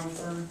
Beaufort,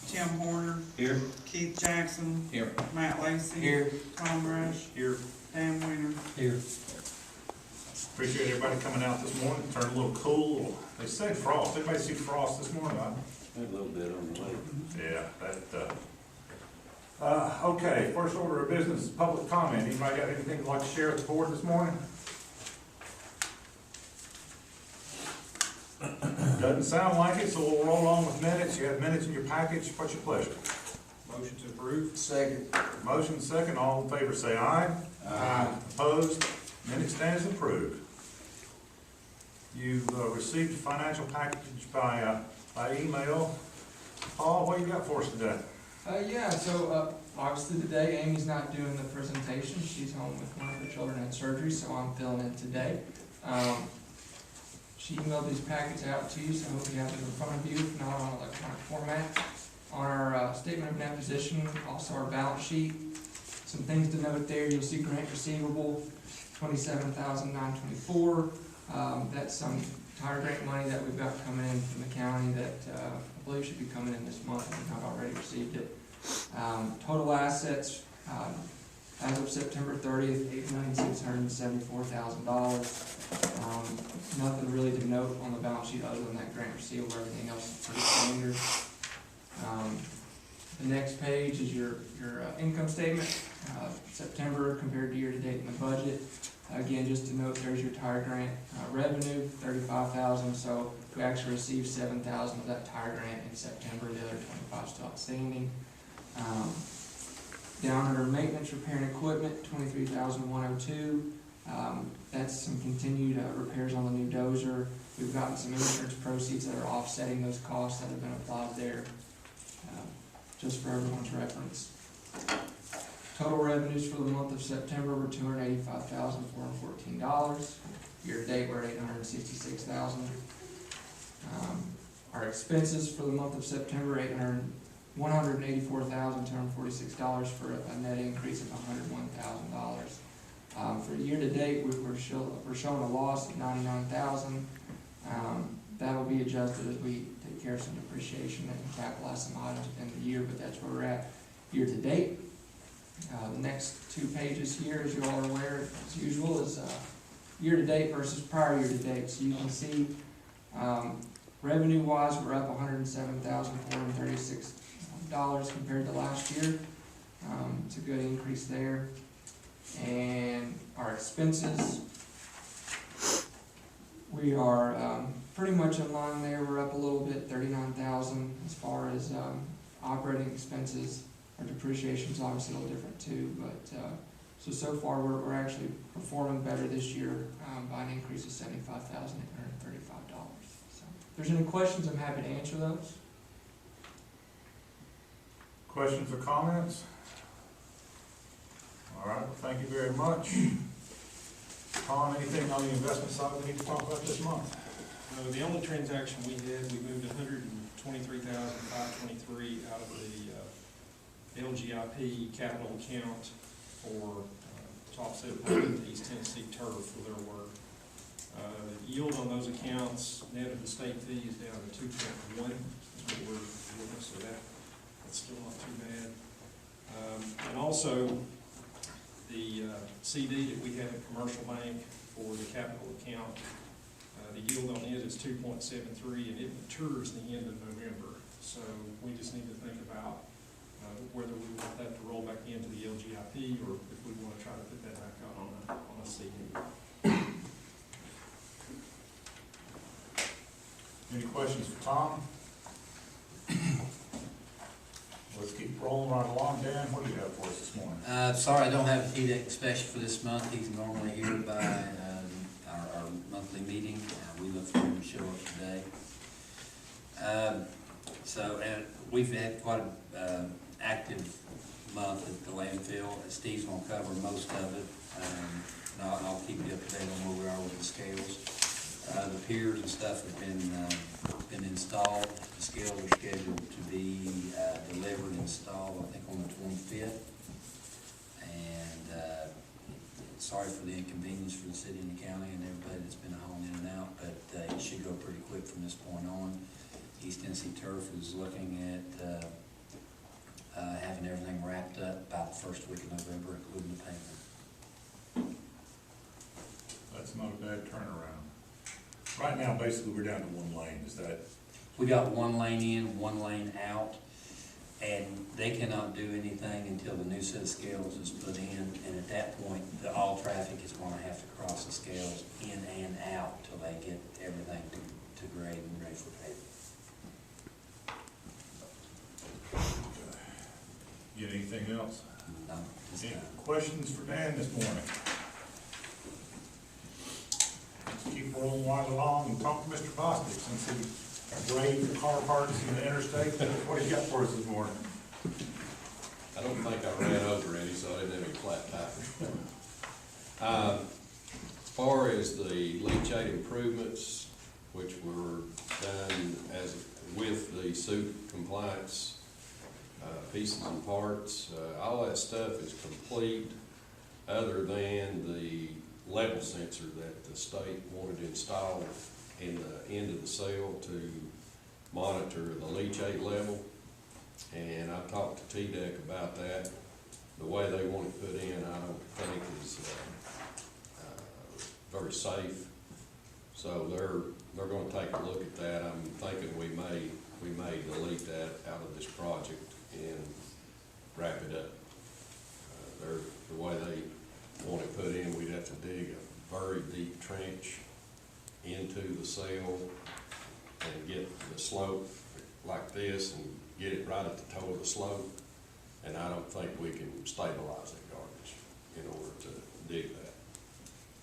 Tim Horner, Here. Keith Jackson, Here. Matt Lacy, Here. Tom Rush, Here. Dan Winter. Here. Appreciate everybody coming out this morning, turned a little cool. They said frost, everybody see frost this morning? A little bit on the way. Yeah, okay, first order of business is public comment. Anybody got anything they'd like to share with the board this morning? Doesn't sound like it, so we'll roll on with minutes. You have minutes in your package. What's your pleasure? Motion to approve. Second. Motion second, all in favor say aye. Aye. Opposed? Minute stands approved. You've received a financial package by email. Paul, what you got for us today? Yeah, so obviously today Amy's not doing the presentation. She's home with one of her children had surgery, so I'm filling in today. She emailed these packets out to you, so I hope you have them in front of you, if not on electronic format. On our statement of net position, also our balance sheet. Some things to note there, you'll see grant receivable, $27,924. That's some tire grant money that we've got coming in from the county that I believe should be coming in this month, if we've not already received it. Total assets, as of September 30th, $8,674,000. Nothing really to note on the balance sheet other than that grant receivable. Everything else is pretty standard. The next page is your income statement, September compared to year-to-date in the budget. Again, just to note, there's your tire grant revenue, $35,000. So we actually received $7,000 of that tire grant in September. The other $25,000 still outstanding. Down under maintenance, repair, and equipment, $23,102. That's some continued repairs on the new dozer. We've gotten some insurance proceeds that are offsetting those costs that have been applied there, just for everyone's reference. Total revenues for the month of September were $285,414. Year to date, we're at $866,000. Our expenses for the month of September, $184,246 for a net increase of $101,000. For year to date, we're showing a loss of $99,000. That will be adjusted as we take care of some depreciation and capitalize some items in the year, but that's where we're at year to date. The next two pages here, as you all are aware, as usual, is year to date versus prior year to date. So you can see revenue wise, we're up $107,436 compared to last year. It's a good increase there. And our expenses, we are pretty much in line there. We're up a little bit, $39,000 as far as operating expenses. Our depreciation is obviously a little different too, but so far we're actually performing better this year by an increase of $75,835. So if there's any questions, I'm happy to answer those. Questions or comments? All right, well, thank you very much. Tom, anything on the investment side we need to talk about this month? The only transaction we had, we moved $123,523 out of the LGIP capital account for to offset payment to East Tennessee Turf for their work. The yield on those accounts, net of the state fee, is down to 2.1. That's what we're looking, so that's still not too bad. And also, the CD that we have at Commercial Bank for the capital account, the yield on it is 2.73, and it matures the end of November. So we just need to think about whether we want that to roll back into the LGIP or if we want to try to put that back out on a CD. Any questions for Tom? Let's keep rolling right along. Dan, what do you have for us this morning? Sorry, I don't have a TDEC special for this month. He's normally here by our monthly meeting. We look for him to show up today. And we've had quite an active month at the landfill. Steve's going to cover most of it. I'll keep you up to date on where we are with the scales. The piers and stuff have been installed. The scales are scheduled to be delivered and installed, I think, on the 25th. And sorry for the inconvenience for the city and the county and everybody that's been hauling in and out, but it should go pretty quick from this point on. East Tennessee Turf is looking at, having everything wrapped up by the first week of November, including the payment. That's not a bad turnaround. Right now, basically, we're down to one lane, is that? We got one lane in, one lane out, and they cannot do anything until the new set of scales is put in, and at that point, all traffic is gonna have to cross the scales in and out till they get everything to grade and ready for paving. Get anything else? No, just, Any questions for Dan this morning? Let's keep rolling right along and talk to Mr. Bostic, since he graded the car parts in the interstate. What do you got for us this morning? I don't think I ran over any, so I didn't have any flat tires. As far as the leachate improvements, which were done with the suit compliance pieces and parts, all that stuff is complete, other than the level sensor that the state wanted installed in the end of the cell to monitor the leachate level. And I talked to TDEC about that. The way they want it put in, I don't think is very safe. So they're gonna take a look at that. I'm thinking we may delete that out of this project and wrap it up. The way they want it put in, we'd have to dig a very deep trench into the cell and get the slope like this and get it right at the toe of the slope. And I don't think we can stabilize that garbage in order to dig that.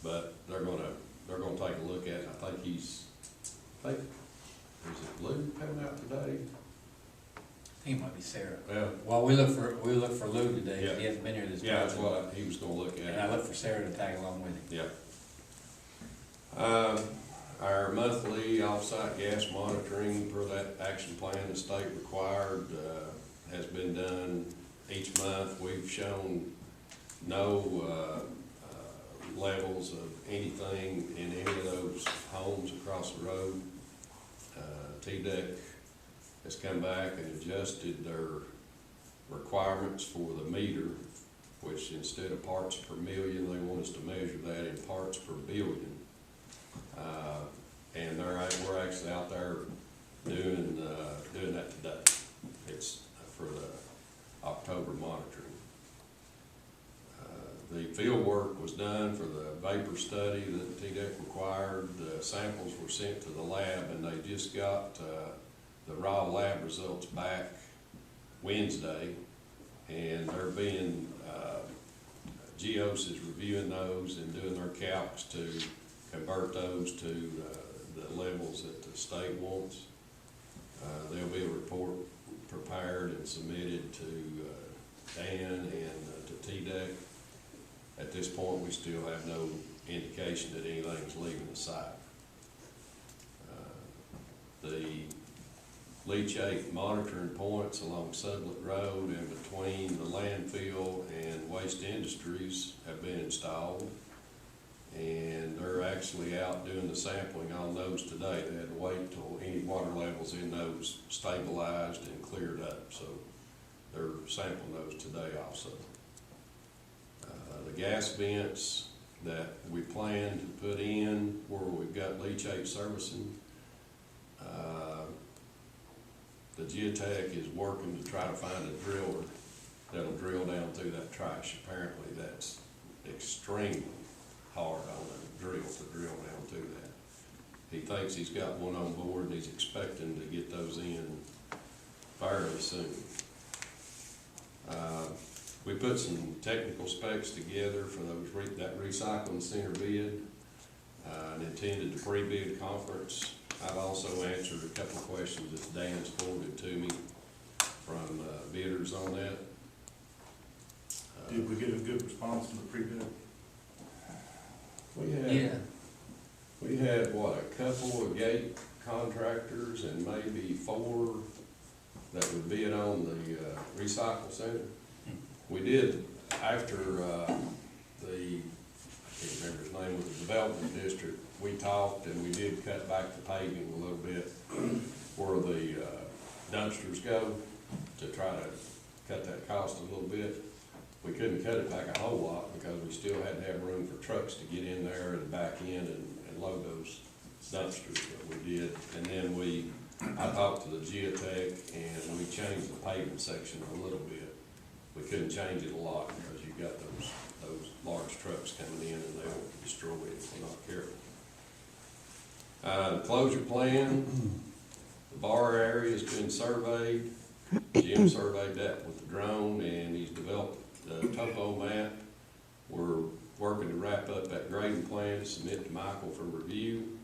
But they're gonna take a look at it. I think is it Lou coming out today? I think it might be Sarah. Well, We look for Lou today, Yeah. he hasn't been here this yeah, that's morning. what he was gonna look at. And I look for Sarah to tag along with him. Yeah. Our monthly off-site gas monitoring per that action plan the state required, has been done each month. We've shown no, levels of anything in any of those homes across the road. TDEC has come back and adjusted their requirements for the meter, which instead of parts per million, they want us to measure that in parts per billion. And we're actually out there doing that today. It's for the October monitoring. The field work was done for the vapor study that TDEC required. The samples were sent to the lab, and they just got the raw lab results back Wednesday, and they're being GEOS is reviewing those and doing their calcs to convert those to the levels that the state wants. There'll be a report prepared and submitted to Dan and to TDEC. At this point, we still have no indication that anything's leaving the site. The leachate monitoring points along Sublet Road and between the landfill and waste industries have been installed. And they're actually out doing the sampling on those today. They had to wait till any water levels in those stabilized and cleared up. So they're sampling those today also. The gas vents that we plan to put in where we've got leachate servicing, the geotech is working to try to find a driller that'll drill down through that trash. Apparently that's extremely hard on a drill to drill down through that. He thinks he's got one on board and he's expecting to get those in fairly soon. We put some technical specs together for that recycling center bid and attended the pre-bid conference. I've also answered a couple of questions that Dan's forwarded to me from bidders on that. Did we get a good response to the pre-bid? We had what, a couple of gate contractors and maybe 4 that would bid on the recycle center. We did, after I can't remember his name, with the development district, we talked and we did cut back the paving a little bit. where the dumpsters go, to try to cut that cost a little bit. We couldn't cut it back a whole lot because we still had to have room for trucks to get in there and back in and load those dumpsters, but we did. And then I talked to the geotech and we changed the pavement section a little bit. We couldn't change it a lot because you've got those large trucks coming in and they'll destroy it if we're not careful. The closure plan, the bar area has been surveyed. Jim surveyed that with the drone and he's developed the topo map. We're working to wrap up that grading plan, submit to Michael for review.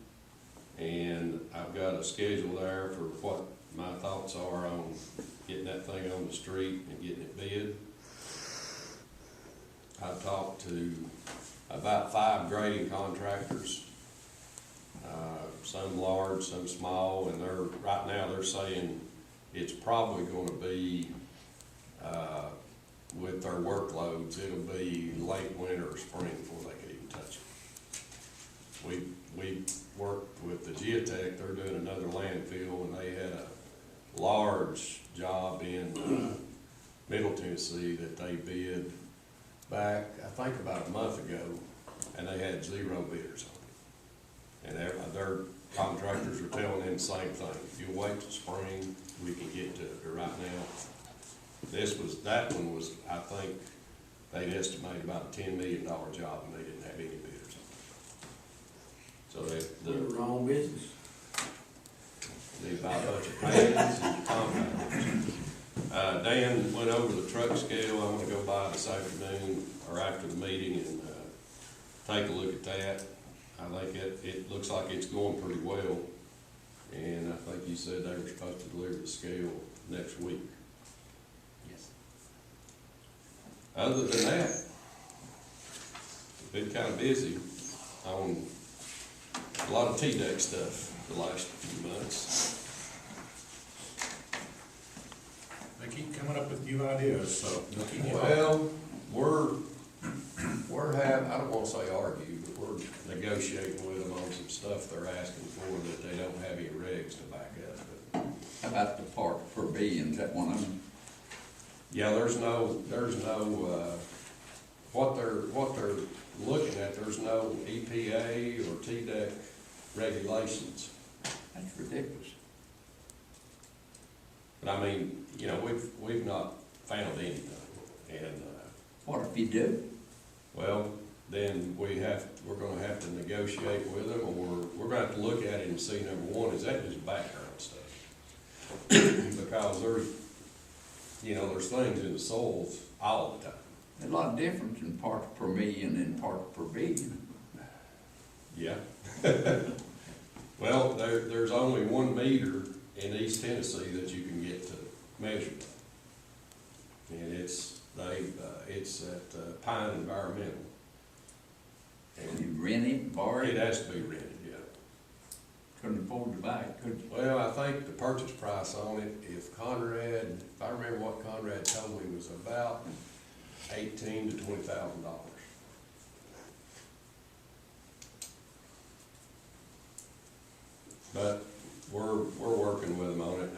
And I've got a schedule there for what my thoughts are on getting that thing on the street and getting it bid. I've talked to about 5 grading contractors, some large, some small, and right now they're saying it's probably gonna be, with their workloads, it'll be late winter or spring before they can even touch it. We worked with the geotech, they're doing another landfill, and they had a large job in Middle Tennessee that they bid back, I think about a month ago, and they had 0 bidders on it. And their contractors are telling them the same thing. If you wait till spring, we can get to it. But right now, that one was, I think, they'd estimate about a $10 million job, and they didn't have any bidders on it. So The wrong business. they buy a bunch of pads and compactors. Dan went over the truck scale. I'm gonna go by this afternoon or after the meeting and take a look at that. I think it looks like it's going pretty well. And I think you said they were supposed to deliver the scale next week. Yes. Other than that, been kind of busy on a lot of T-Deck stuff the last few months. They keep coming up with new ideas, so. Well, I don't wanna say argue, but we're negotiating with them on some stuff they're asking for that they don't have any regs to back up. But How about the part per billion, is that one of them? yeah, there's no, what they're looking at, there's no EPA or TDEC regulations. That's ridiculous. But I mean, you know, we've not found anything, and, What if you do? well, then we're gonna have to negotiate with them, or we're gonna have to look at it and see, number one, is that just background stuff? Because there's things in the soils all the time. There's a lot of difference in parts per million and parts per billion. Yeah. Well, there's only 1 meter in East Tennessee that you can get to measure. And it's at Pine Environmental. And you rent it, borrow It it, has to be rented, yeah. couldn't afford to buy it, could you? Well, I think the purchase price on it, if I remember what Conrad told me, was about $18,000 to $20,000. But we're working with them on it.